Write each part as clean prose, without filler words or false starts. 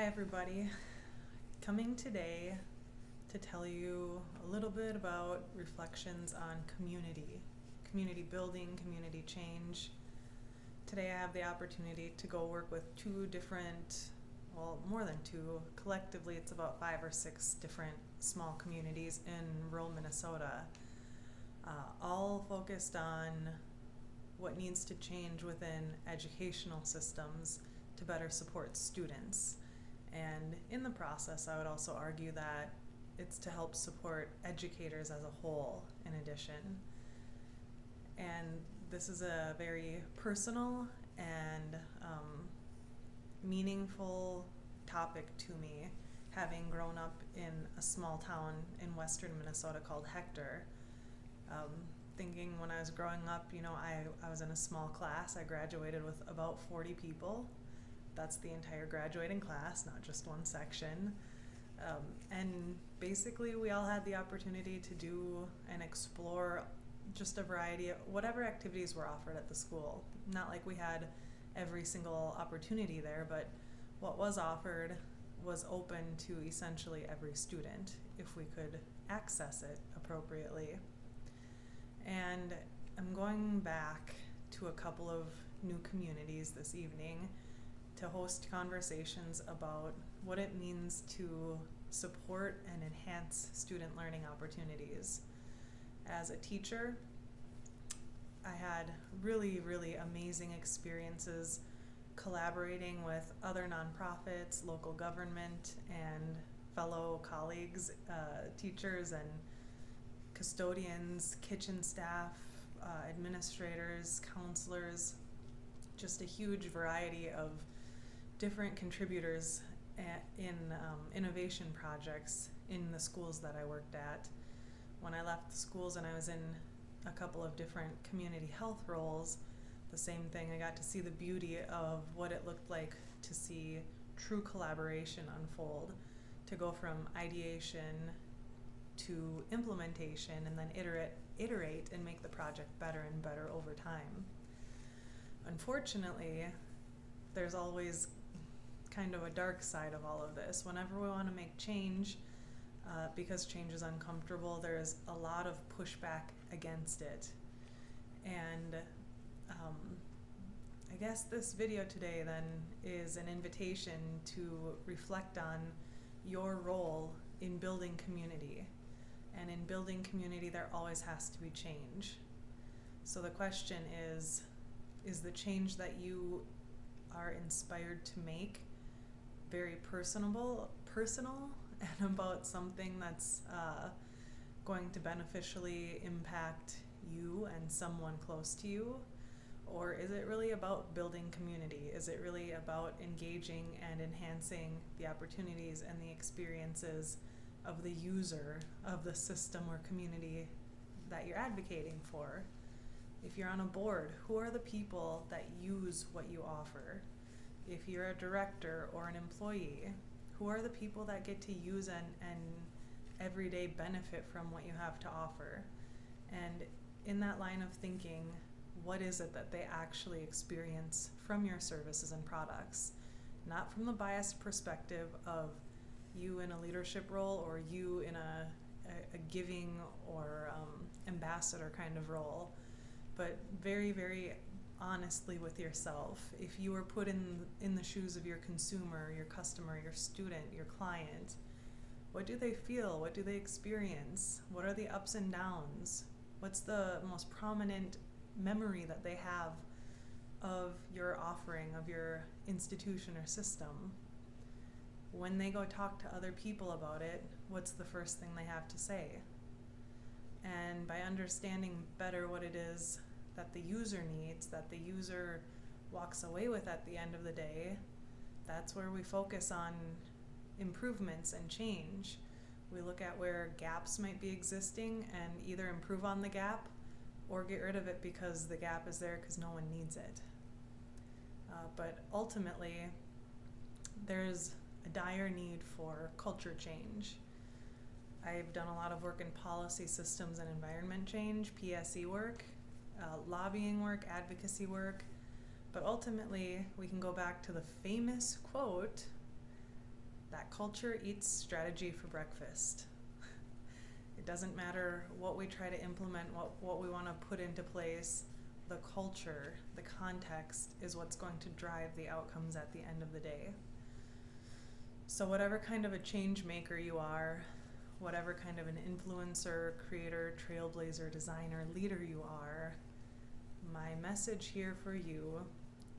everybody. Coming today to tell you a little bit about reflections on community building, community change. Today I have the opportunity to go work with more than two. Collectively it's about 5 or 6 different small communities in rural Minnesota, all focused on what needs to change within educational systems to better support students. And in the process, I would also argue that it's to help support educators as a whole in addition. And this is a very personal and meaningful topic to me, having grown up in a small town in western Minnesota called Hector. Thinking when I was growing up, I was in a small class. I graduated with about 40 people. That's the entire graduating class, not just one section. And basically we all had the opportunity to do and explore just a variety of whatever activities were offered at the school. Not like we had every single opportunity there, but what was offered was open to essentially every student if we could access it appropriately. And I'm going back to a couple of new communities this evening to host conversations about what it means to support and enhance student learning opportunities. As a teacher, I had really, really amazing experiences collaborating with other nonprofits, local government, and fellow colleagues, teachers and custodians, kitchen staff, administrators, counselors, just a huge variety of different contributors in innovation projects in the schools that I worked at. When I left the schools and I was in a couple of different community health roles, the same thing, I got to see the beauty of what it looked like to see true collaboration unfold, to go from ideation to implementation and then iterate and make the project better and better over time. Unfortunately, there's always kind of a dark side of all of this. Whenever we want to make change, because change is uncomfortable, there's a lot of pushback against it. And I guess this video today then is an invitation to reflect on your role in building community. And in building community, there always has to be change. So the question is the change that you are inspired to make very personal and about something that's going to beneficially impact you and someone close to you? Or is it really about building community? Is it really about engaging and enhancing the opportunities and the experiences of the user of the system or community that you're advocating for? If you're on a board, who are the people that use what you offer? If you're a director or an employee, who are the people that get to use and everyday benefit from what you have to offer? And in that line of thinking, what is it that they actually experience from your services and products? Not from the biased perspective of you in a leadership role or you in a giving or ambassador kind of role, but very, very honestly with yourself. If you were put in the shoes of your consumer, your customer, your student, your client, what do they feel? What do they experience? What are the ups and downs? What's the most prominent memory that they have of your offering, of your institution or system? When they go talk to other people about it, what's the first thing they have to say? And by understanding better what it is that the user needs, that the user walks away with at the end of the day, that's where we focus on improvements and change. We look at where gaps might be existing and either improve on the gap or get rid of it because the gap is there because no one needs it. But ultimately, there's a dire need for culture change. I've done a lot of work in policy systems and environment change, PSE work, lobbying work, advocacy work, but ultimately we can go back to the famous quote, That culture eats strategy for breakfast. It doesn't matter what we try to implement, what we want to put into place. The culture, the context is what's going to drive the outcomes at the end of the day. So whatever kind of a change maker you are, whatever kind of an influencer, creator, trailblazer, designer, leader you are, my message here for you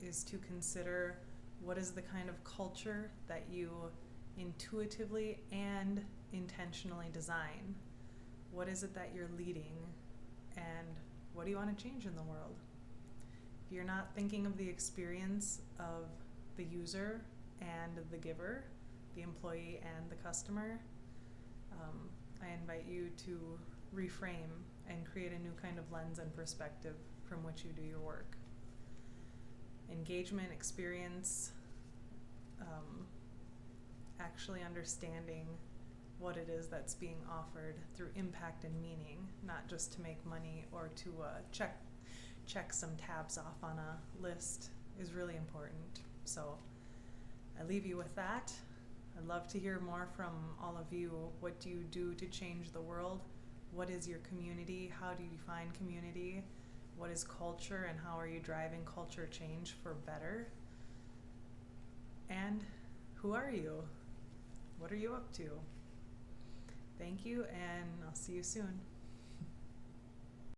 is to consider what is the kind of culture that you intuitively and intentionally design. What is it that you're leading, and what do you want to change in the world? If you're not thinking of the experience of the user and the giver, the employee and the customer, I invite you to reframe and create a new kind of lens and perspective from which you do your work. Engagement, experience, actually understanding what it is that's being offered through impact and meaning, not just to make money or to check some tabs off on a list, is really important. So I leave you with that. I'd love to hear more from all of you. What do you do to change the world? What is your community? How do you define community? What is culture, and how are you driving culture change for better? And who are you? What are you up to? Thank you, and I'll see you soon.